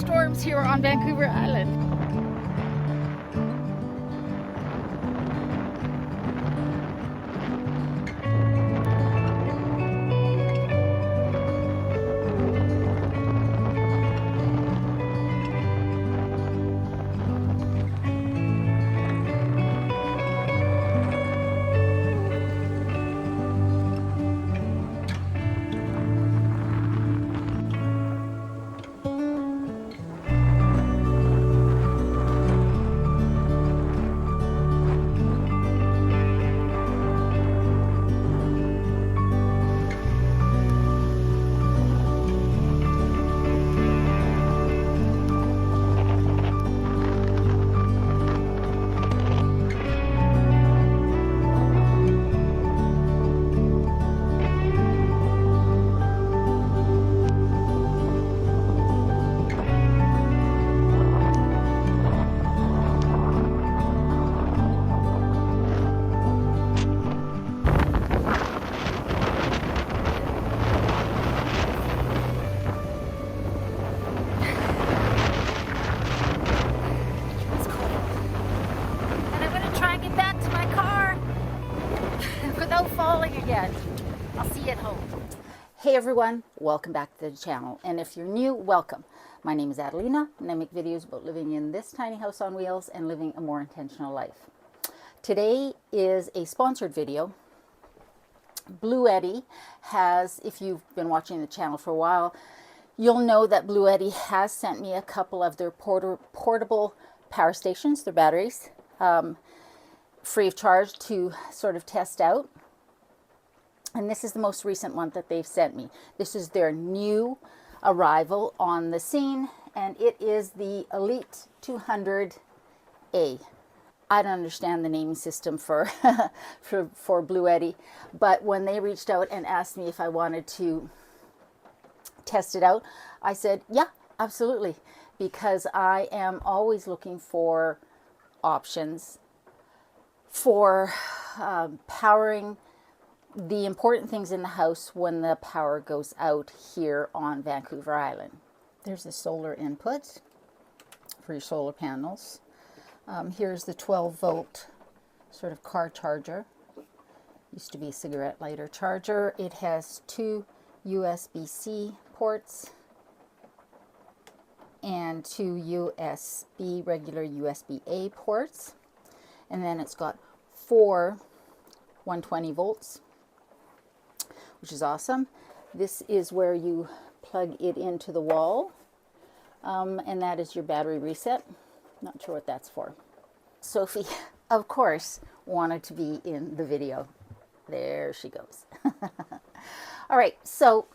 storms here on Vancouver Island. Again. I'll see you at home. Hey everyone, welcome back to the channel, and if you're new, welcome. My name is Adelina and I make videos about living in this tiny house on wheels and living a more intentional life. Today is a sponsored video. Bluetti has, if you've been watching the channel for a while, you'll know that Bluetti has sent me a couple of their portable power stations, their batteries, free of charge to sort of test out. And this is the most recent one that they've sent me. This is their new arrival on the scene, and it is the Elite 200A. I don't understand the naming system for Bluetti, but when they reached out and asked me if I wanted to test it out, I said, yeah, absolutely, because I am always looking for options for powering the important things in the house when the power goes out here on Vancouver Island. There's the solar input for your solar panels. Here's the 12-volt sort of car charger. Used to be a cigarette lighter charger. It has two USB-C ports and two regular USB-A ports. And then it's got four 120 volts. Which is awesome. This is where you plug it into the wall, and that is your battery reset. Not sure what that's for. Sophie, of course, wanted to be in the video. There she goes. All right, so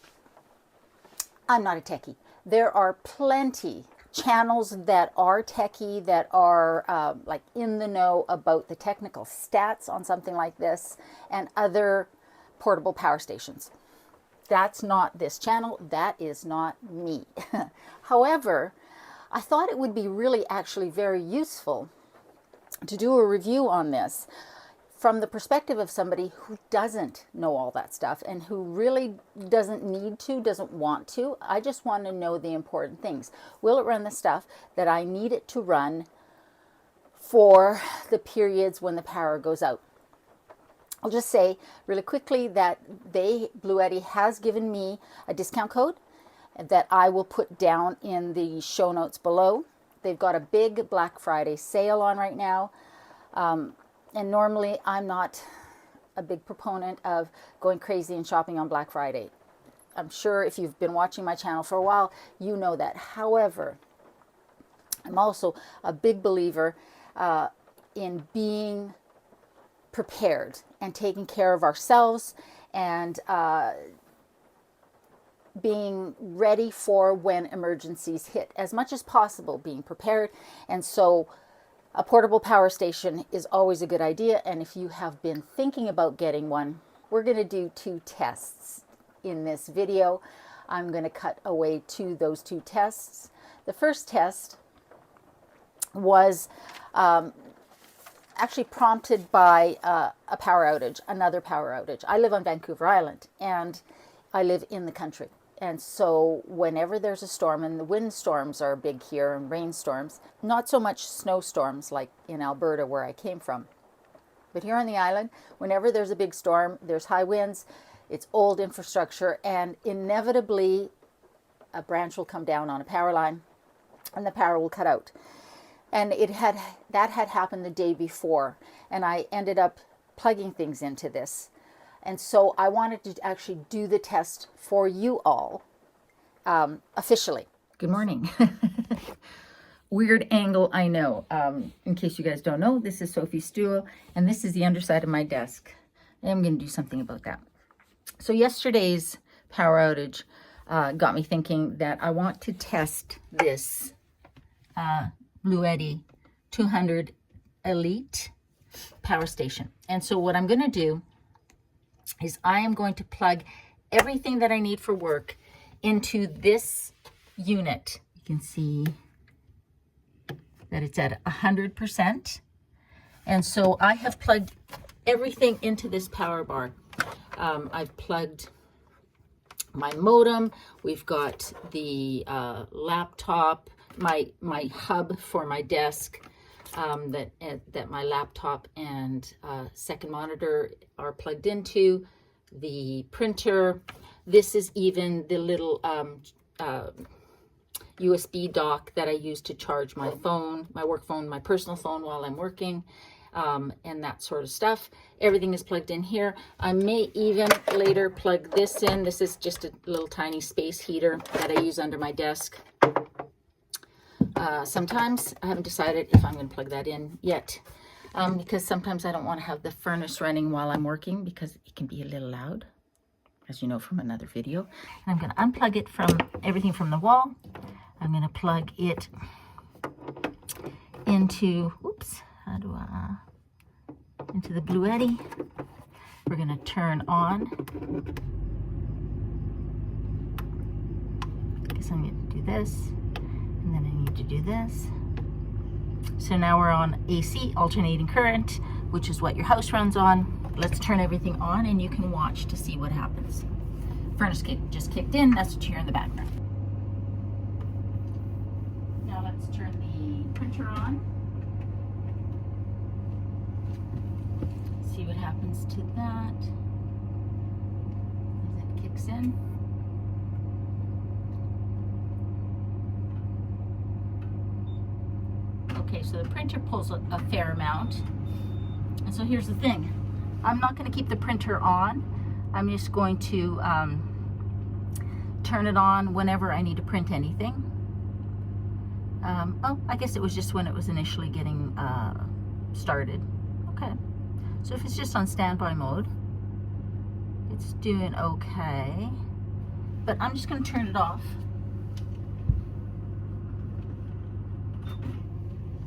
I'm not a techie. There are plenty channels that are techie, that are like in the know about the technical stats on something like this, and other portable power stations. That's not this channel. That is not me. However, I thought it would be really actually very useful to do a review on this from the perspective of somebody who doesn't know all that stuff and who really doesn't need to, doesn't want to. I just want to know the important things. Will it run the stuff that I need it to run for the periods when the power goes out? I'll just say really quickly that Bluetti has given me a discount code that I will put down in the show notes below. They've got a big Black Friday sale on right now. And normally I'm not a big proponent of going crazy and shopping on Black Friday. I'm sure if you've been watching my channel for a while, you know that. However, I'm also a big believer in being prepared and taking care of ourselves and being ready for when emergencies hit. As much as possible, being prepared. And so a portable power station is always a good idea. And if you have been thinking about getting one, we're going to do two tests in this video. I'm going to cut away to those two tests. The first test was actually prompted by a power outage, another power outage. I live on Vancouver Island and I live in the country. And so whenever there's a storm, and the windstorms are big here and rainstorms, not so much snowstorms like in Alberta where I came from. But here on the island, whenever there's a big storm, there's high winds, it's old infrastructure, and inevitably a branch will come down on a power line and the power will cut out. And that had happened the day before, and I ended up plugging things into this. And so I wanted to actually do the test for you all officially. Good morning. Weird angle, I know. In case you guys don't know, this is Sophie's stool, and this is the underside of my desk. I'm going to do something about that. So yesterday's power outage got me thinking that I want to test this Bluetti 200 Elite power station. And so what I'm going to do is I am going to plug everything that I need for work into this unit. You can see that it's at 100%. And so I have plugged everything into this power bar. I've plugged my modem. We've got the laptop, my hub for my desk, that my laptop and second monitor are plugged into, the printer. This is even the little USB dock that I use to charge my phone, my work phone, my personal phone while I'm working, and that sort of stuff. Everything is plugged in here. I may even later plug this in. This is just a little tiny space heater that I use under my desk. Sometimes I haven't decided if I'm going to plug that in yet, because sometimes I don't want to have the furnace running while I'm working because it can be a little loud, as you know from another video. And I'm going to unplug it from everything from the wall. I'm going to plug it into, into the Bluetti. We're going to turn on. I guess I'm going to do this. And then I need to do this. So now we're on AC, alternating current, which is what your house runs on. Let's turn everything on and you can watch to see what happens. Furnace just kicked in. That's what you hear in the background. Now let's turn the printer on. See what happens to that as it kicks in. Okay, so the printer pulls a fair amount. And so here's the thing. I'm not going to keep the printer on. I'm just going to turn it on whenever I need to print anything. I guess it was just when it was initially getting started. Okay. So if it's just on standby mode, it's doing okay. But I'm just going to turn it off.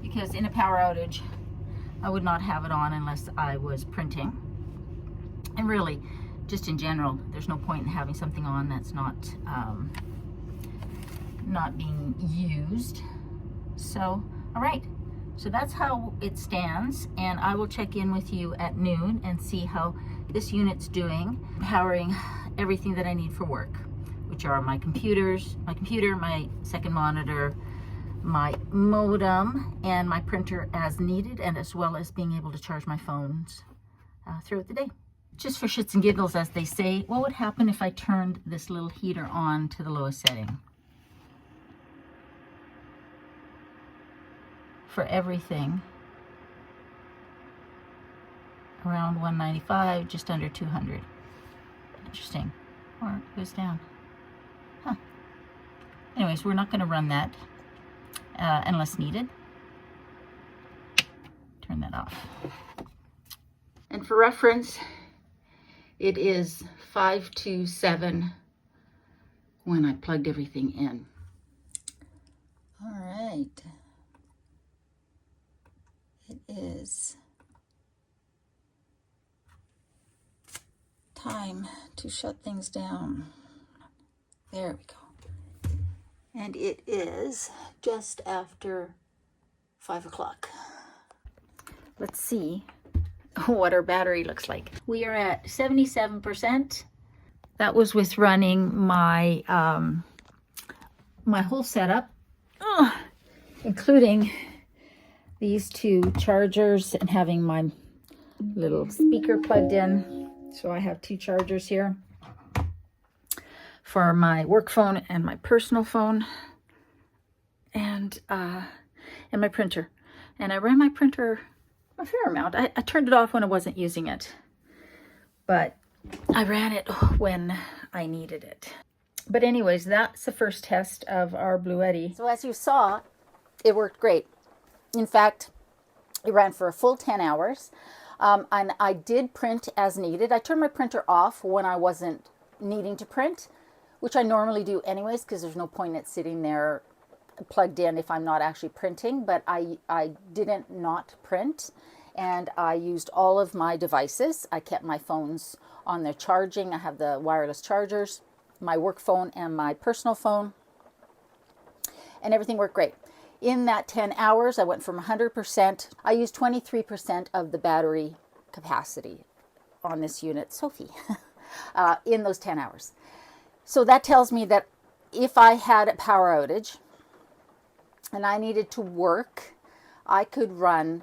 Because in a power outage, I would not have it on unless I was printing. And really, just in general, there's no point in having something on that's not being used. So, all right. So that's how it stands. And I will check in with you at noon and see how this unit's doing, powering everything that I need for work, which are my computer, my second monitor, my modem, and my printer as needed, and as well as being able to charge my phones throughout the day. Just for shits and giggles, as they say, what would happen if I turned this little heater on to the lowest setting? For everything, around 195, just under 200. Interesting. Or it goes down. Huh. Anyways, we're not going to run that unless needed. Turn that off. And for reference, it is 5 to 7 when I plugged everything in. All right. It is time to shut things down. There we go. And it is just after 5 o'clock. Let's see what our battery looks like. We are at 77%. that was with running my my whole setup, including these two chargers and having my little speaker plugged in. So I have two chargers here for my work phone and my personal phone, and my printer. And I ran my printer a fair amount. I turned it off when I wasn't using it, but I ran it when I needed it. But anyways, that's the first test of our Bluetti. So as you saw, it worked great. In fact, it ran for a full 10 hours. And I did print as needed. I turned my printer off when I wasn't needing to print, which I normally do anyways, because there's no point in it sitting there plugged in if I'm not actually printing. But I didn't not print, and I used all of my devices. I kept my phones on their charging. I have the wireless chargers, my work phone and my personal phone, and everything worked great. In that 10 hours, I went from 100%. I used 23% of the battery capacity on this unit, Sophie, in those 10 hours. So that tells me that if I had a power outage and I needed to work, I could run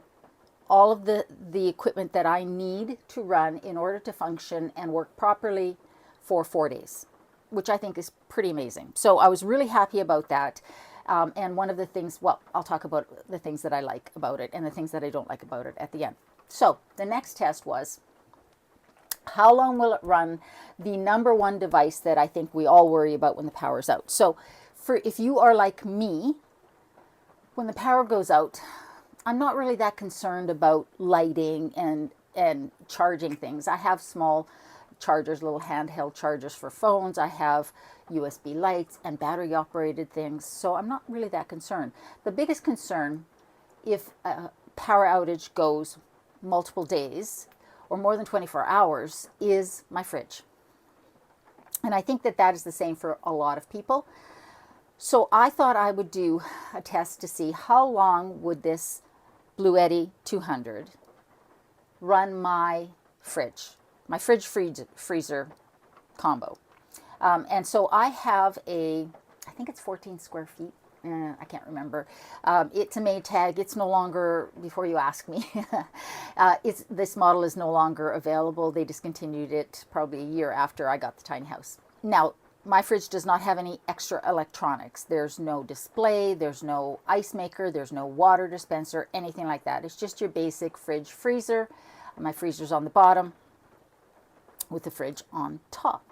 all of the equipment that I need to run in order to function and work properly for 4 days, which I think is pretty amazing. So I was really happy about that. And one of the things, well, I'll talk about the things that I like about it and the things that I don't like about it at the end. So the next test was, how long will it run the number one device that I think we all worry about when the power's out? So if you are like me, when the power goes out, I'm not really that concerned about lighting and charging things. I have small chargers, little handheld chargers for phones. I have USB lights and battery operated things. So I'm not really that concerned. The biggest concern, if a power outage goes multiple days or more than 24 hours, is my fridge. And I think that that is the same for a lot of people. So I thought I would do a test to see how long would this Bluetti 200 run my fridge freezer combo. And so I have I think it's 14 square feet. I can't remember. It's a Maytag. It's no longer, before you ask me, this model is no longer available. They discontinued it probably a year after I got the tiny house. Now, my fridge does not have any extra electronics. There's no display, there's no ice maker, there's no water dispenser, anything like that. It's just your basic fridge freezer. My freezer's on the bottom with the fridge on top.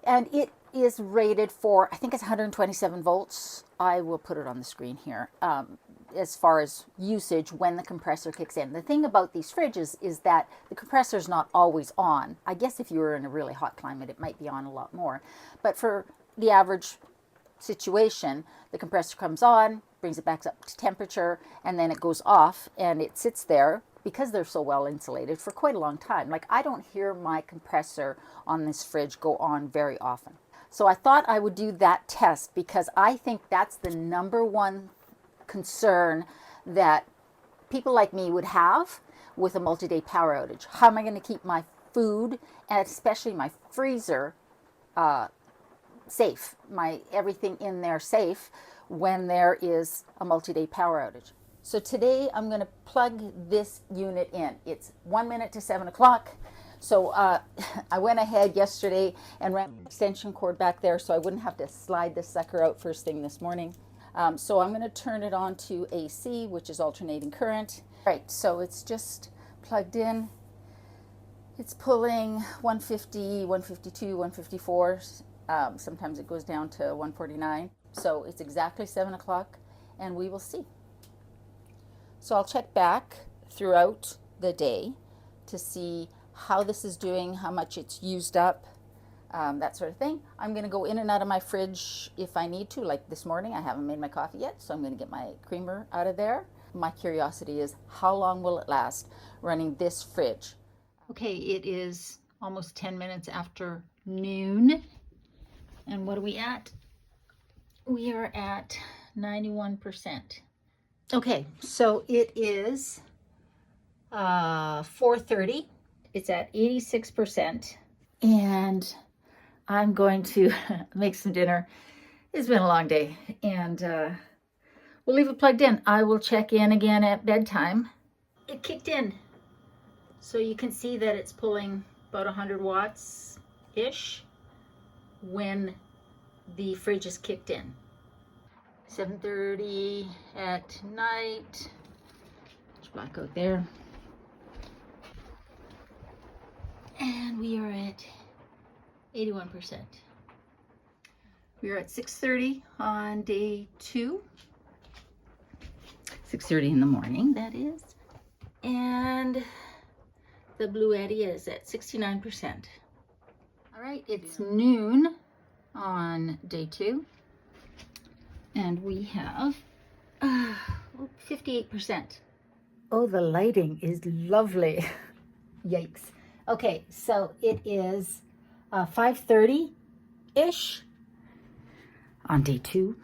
And it is rated for, I think it's 127 volts. I will put it on the screen here. As far as usage when the compressor kicks in. The thing about these fridges is that the compressor is not always on. I guess if you were in a really hot climate, it might be on a lot more. But for the average situation, the compressor comes on, brings it back up to temperature, and then it goes off, and it sits there because they're so well insulated for quite a long time. Like, I don't hear my compressor on this fridge go on very often. So I thought I would do that test because I think that's the number one concern that people like me would have with a multi-day power outage. How am I going to keep my food and especially my freezer safe, my everything in there safe when there is a multi-day power outage? So today I'm going to plug this unit in. It's 1 minute to 7 o'clock. So I went ahead yesterday and ran an extension cord back there so I wouldn't have to slide this sucker out first thing this morning. So I'm going to turn it on to AC, which is alternating current. All right, so it's just plugged in. It's pulling 150, 152, 154. Sometimes it goes down to 149. So it's exactly 7 o'clock, and we will see. So I'll check back throughout the day to see how this is doing, how much it's used up, that sort of thing. I'm going to go in and out of my fridge if I need to. Like this morning, I haven't made my coffee yet, so I'm going to get my creamer out of there. My curiosity is, how long will it last running this fridge? Okay, it is almost 10 minutes after noon. And what are we at? We are at 91%. Okay, so it is 4:30. It's at 86%. And I'm going to make some dinner. It's been a long day, and we'll leave it plugged in. I will check in again at bedtime. It kicked in, so you can see that it's pulling about 100 watts-ish when the fridge is kicked in. 7:30 at night. There's blackout there. And we are at 81%. We are at 6:30 on day 2. 6:30 in the morning, that is. And the Bluetti is at 69%. All right, it's noon on day 2. And we have 58%. Oh, the lighting is lovely. Yikes. Okay, so it is 5:30-ish on day 2.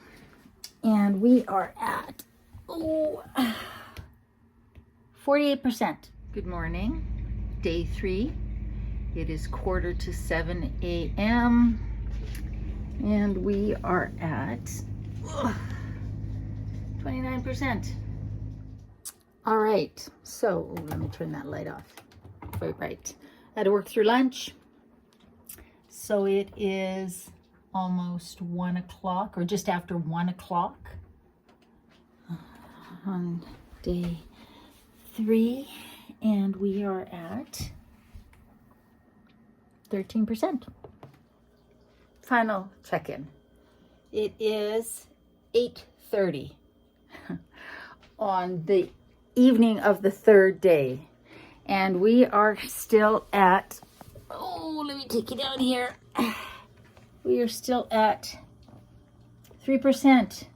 And we are at 48%. Good morning, day 3. It is 6:45 a.m. and we are at 29%. All right, so let me turn that light off. Very bright. I had to work through lunch. So it is almost 1 o'clock, or just after 1 o'clock on day 3, and we are at 13%. Final check-in. It is 8:30 on the evening of the 3rd day, and we are still at, let me take you down here. We are still at 3%.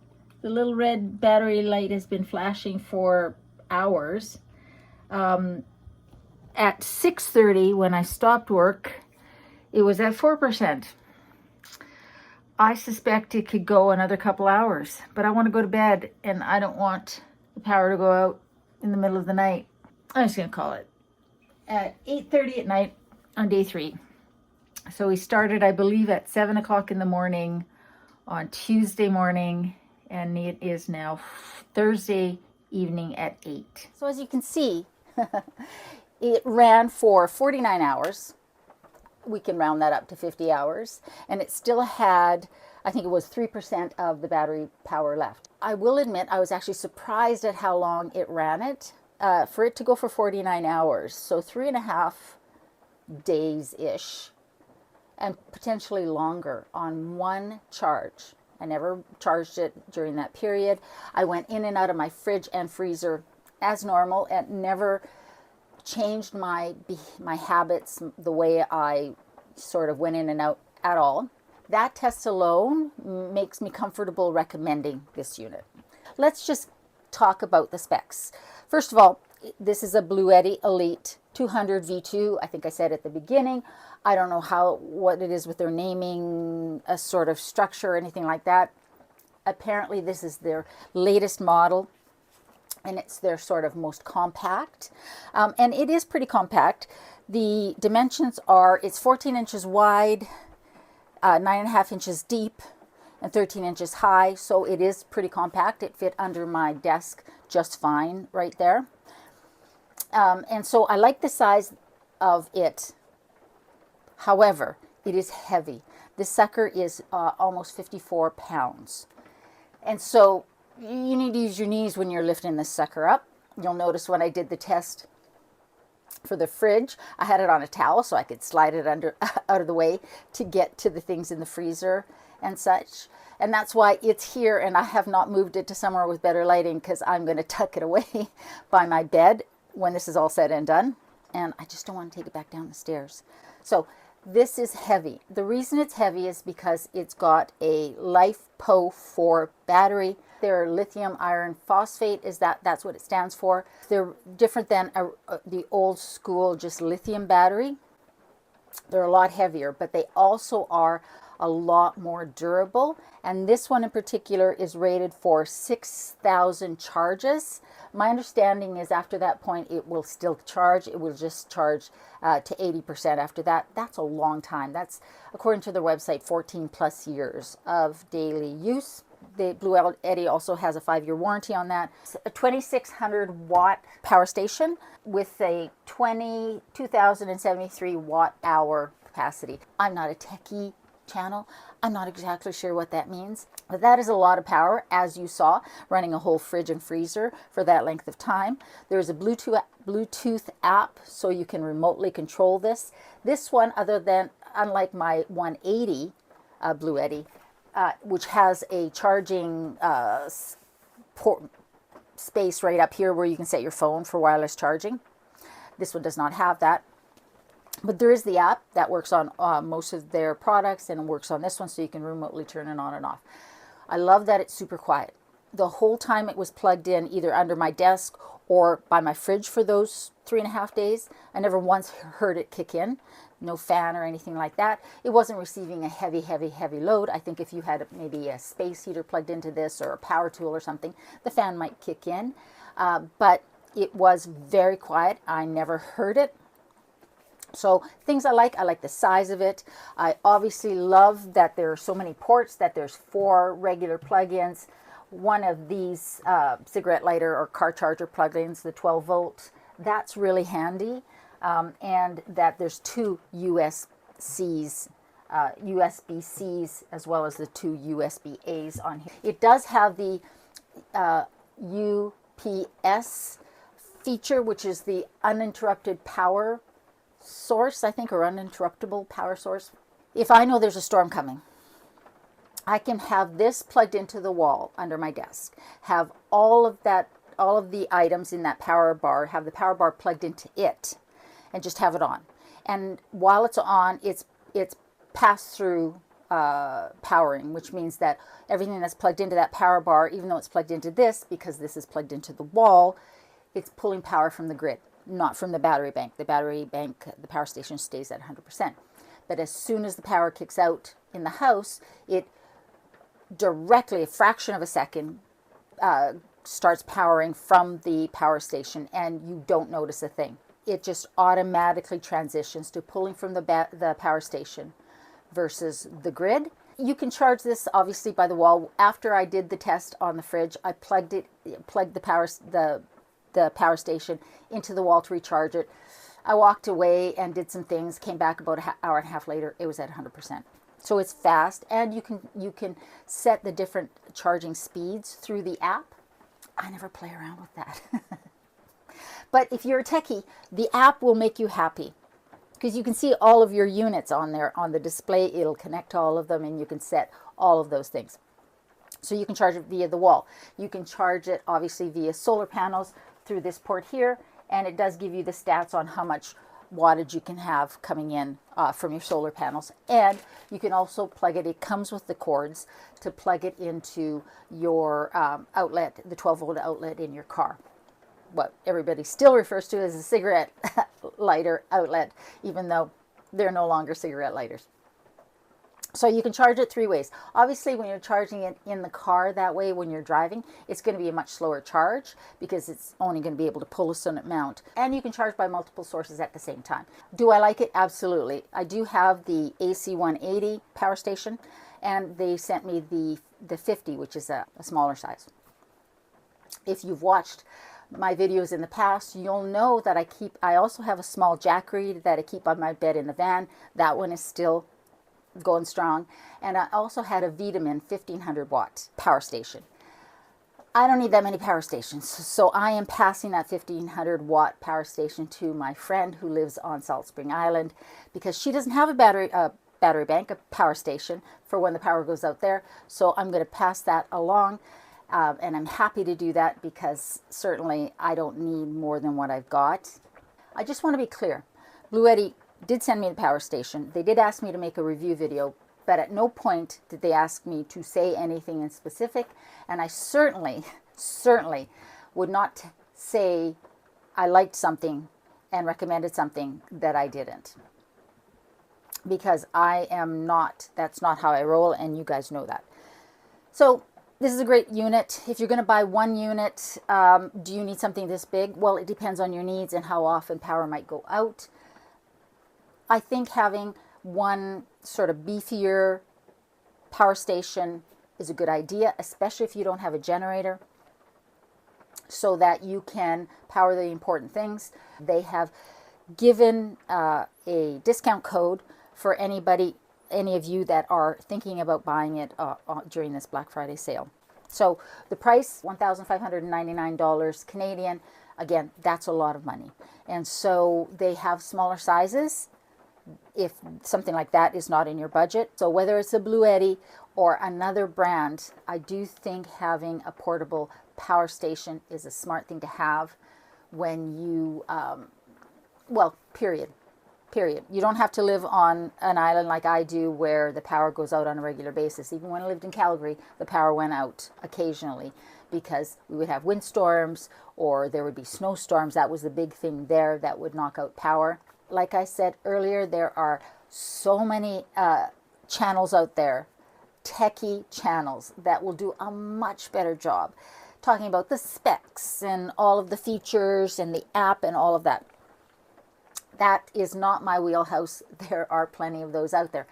The little red battery light has been flashing for hours. At 6:30, when I stopped work, it was at 4%. I suspect it could go another couple hours, but I want to go to bed, and I don't want the power to go out in the middle of the night. I'm just going to call it at 8:30 at night on day 3. So we started, I believe, at 7 o'clock in the morning on Tuesday morning, and it is now Thursday evening at 8. So as you can see, it ran for 49 hours. We can round that up to 50 hours, and it still had, I think it was 3% of the battery power left. I will admit I was actually surprised at how long it ran it. For it to go for 49 hours, so 3.5 days-ish, and potentially longer on one charge. I never charged it during that period. I went in and out of my fridge and freezer as normal and never changed my habits, the way I sort of went in and out at all. That test alone makes me comfortable recommending this unit. Let's just talk about the specs. First of all, this is a Bluetti Elite 200 V2. I think I said at the beginning. I don't know what it is with their naming, a sort of structure or anything like that. Apparently this is their latest model, and it's their sort of most compact. And it is pretty compact. The dimensions are, it's 14 inches wide, 9.5 inches deep, and 13 inches high. So it is pretty compact. It fit under my desk just fine right there. And so I like the size of it. However, it is heavy. This sucker is almost 54 pounds. And so you need to use your knees when you're lifting this sucker up. You'll notice when I did the test for the fridge, I had it on a towel so I could slide it out of the way to get to the things in the freezer and such. And that's why it's here, and I have not moved it to somewhere with better lighting, because I'm going to tuck it away by my bed when this is all said and done. And I just don't want to take it back down the stairs. So this is heavy. The reason it's heavy is because it's got a LiFePO4 battery. Their lithium iron phosphate that's what it stands for. They're different than the old school just lithium battery. They're a lot heavier, but they also are a lot more durable. And this one in particular is rated for 6,000 charges. My understanding is after that point it will still charge. It will just charge to 80% after that. That's a long time. That's, according to their website, 14 plus years of daily use. The Bluetti also has a 5-year warranty on that. It's a 2,600 watt power station with a 2,073 watt hour capacity. I'm not a techie channel. I'm not exactly sure what that means, but that is a lot of power, as you saw, running a whole fridge and freezer for that length of time. There's a Bluetooth app, so you can remotely control this. This one, unlike my 180 Bluetti, which has a charging port space right up here where you can set your phone for wireless charging. This one does not have that. But there is the app that works on most of their products and works on this one, so you can remotely turn it on and off. I love that it's super quiet. The whole time it was plugged in, either under my desk or by my fridge for those 3.5 days, I never once heard it kick in. No fan or anything like that. It wasn't receiving a heavy load. I think if you had maybe a space heater plugged into this or a power tool or something, the fan might kick in. But it was very quiet. I never heard it. So things I like the size of it. I obviously love that there are so many ports, that there's 4 regular plug-ins, one of these cigarette lighter or car charger plug-ins, the 12 volt. That's really handy. And that there's 2 USB-Cs as well as the 2 USB-As on here. It does have the UPS feature, which is the uninterrupted power source, I think, or uninterruptible power source. If I know there's a storm coming, I can have this plugged into the wall under my desk, have all of the items in that power bar, have the power bar plugged into it, and just have it on. And while it's on, it's pass-through powering, which means that everything that's plugged into that power bar, even though it's plugged into this, because this is plugged into the wall, it's pulling power from the grid, not from the battery bank. The battery bank, the power station stays at 100%. But as soon as the power kicks out in the house, it directly, a fraction of a second, starts powering from the power station, and you don't notice a thing. It just automatically transitions to pulling from the power station versus the grid. You can charge this obviously by the wall. After I did the test on the fridge, I plugged the power station into the wall to recharge it. I walked away and did some things, came back about an hour and a half later, it was at 100%. So it's fast, and you can set the different charging speeds through the app. I never play around with that. But if you're a techie, the app will make you happy, because you can see all of your units on there on the display. It'll connect to all of them, and you can set all of those things. So you can charge it via the wall. You can charge it obviously via solar panels through this port here, and it does give you the stats on how much wattage you can have coming in from your solar panels. And you can also plug it. It comes with the cords to plug it into your outlet, the 12 volt outlet in your car. What everybody still refers to as a cigarette lighter outlet, even though they're no longer cigarette lighters. So you can charge it 3 ways. Obviously, when you're charging it in the car that way, when you're driving, it's going to be a much slower charge because it's only going to be able to pull a certain amount. And you can charge by multiple sources at the same time. Do I like it? Absolutely. I do have the AC 180 power station, and they sent me the 50, which is a smaller size. If you've watched my videos in the past, you'll know that I also have a small jack reed that I keep on my bed in the van. That one is still going strong. And I also had a Vitamin 1500 watt power station. I don't need that many power stations, so I am passing that 1500 watt power station to my friend who lives on Salt Spring Island, because she doesn't have a battery bank, a power station for when the power goes out there. So I'm going to pass that along. And I'm happy to do that, because certainly I don't need more than what I've got. I just want to be clear. Bluetti did send me the power station. They did ask me to make a review video, but at no point did they ask me to say anything in specific. And I certainly would not say I liked something and recommended something that I didn't. because I am not, that's not how I roll, and you guys know that. So this is a great unit. If you're going to buy one unit, do you need something this big? Well, it depends on your needs and how often power might go out. I think having one sort of beefier power station is a good idea, especially if you don't have a generator, so that you can power the important things. They have given a discount code for any of you that are thinking about buying it during this Black Friday sale. So the price, $1,599 Canadian. Again, that's a lot of money. And so they have smaller sizes if something like that is not in your budget. So whether it's a Bluetti or another brand, I do think having a portable power station is a smart thing to have when you, well, period. You don't have to live on an island like I do where the power goes out on a regular basis. Even when I lived in Calgary, the power went out occasionally because we would have windstorms or there would be snowstorms. That was the big thing there that would knock out power. Like I said earlier, there are so many channels out there, techie channels, that will do a much better job talking about the specs and all of the features and the app and all of that. That is not my wheelhouse. There are plenty of those out there.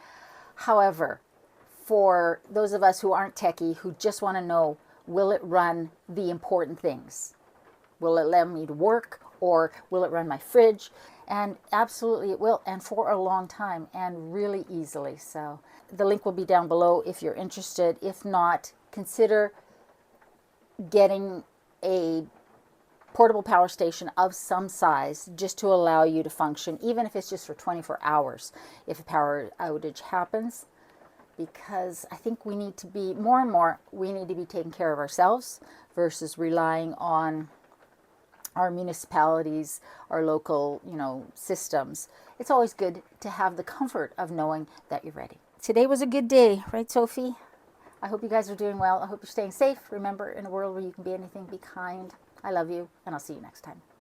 However, for those of us who aren't techie, who just want to know, will it run the important things? Will it allow me to work, or will it run my fridge? And absolutely it will, and for a long time, and really easily. So the link will be down below if you're interested. If not, consider getting a portable power station of some size just to allow you to function, even if it's just for 24 hours if a power outage happens. Because I think we need to be, more and more, we need to be taking care of ourselves versus relying on our municipalities, our local, systems. It's always good to have the comfort of knowing that you're ready. Today was a good day, right, Sophie? I hope you guys are doing well. I hope you're staying safe. Remember, in a world where you can be anything, be kind. I love you, and I'll see you next time.